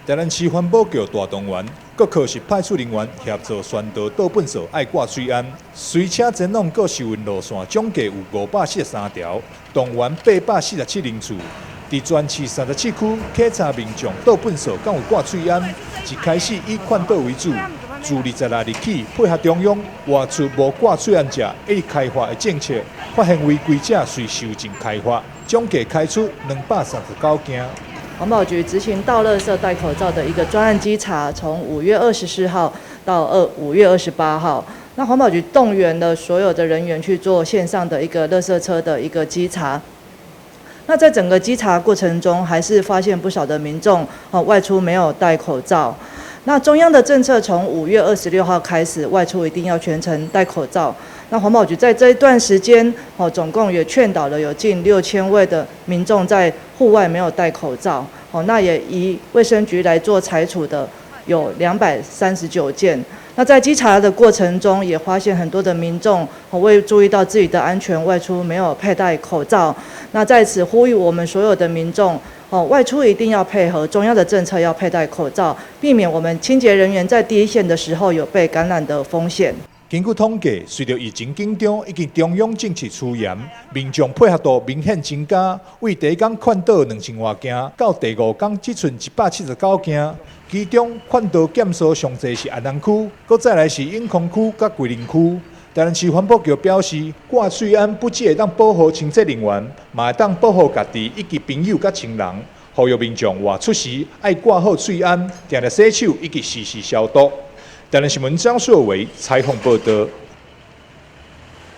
台南市环保局大动员，各科室派出人员协助宣导倒粪扫爱挂水岸，随车前往各受运路线，总计有543条，动员847人次。伫全市37区稽查民众倒粪扫敢有挂水岸，一开始以劝导为主。自26日起，配合中央划出无挂水岸者一律开罚的政策，发现违规者随修正开罚，总计开出239件。环保局执行倒垃圾戴口罩的一个专案稽查，从5月24号到5月28号。那环保局动员了所有的人员去做线上的一个垃圾车的一个稽查。那在整个稽查过程中，还是发现不少的民众外出没有戴口罩。那中央的政策从5月26号开始，外出一定要全程戴口罩。那环保局在这一段时间，总共也劝导了有近6000位的民众在户外没有戴口罩。那也以卫生局来做裁处的有239件。那在稽查的过程中，也发现很多的民众未注意到自己的安全，外出没有佩戴口罩。那在此呼吁我们所有的民众，外出一定要配合中央的政策，要佩戴口罩，避免我们清洁人员在第一线的时候有被感染的风险。根据统计，随着疫情紧张以及中央政策趋严，民众配合度明显增加。为第一天劝导2000多件，到第5天只剩179件。其中劝导件数上侪是安南区，搁再来是永康区甲桂林区。台南市环保局表示，挂水岸不只会当保护清洁人员，嘛会当保护家己以及朋友甲亲人。呼吁民众外出时爱挂好水岸，定定洗手以及时时消毒。台南新闻张硕维采访报道。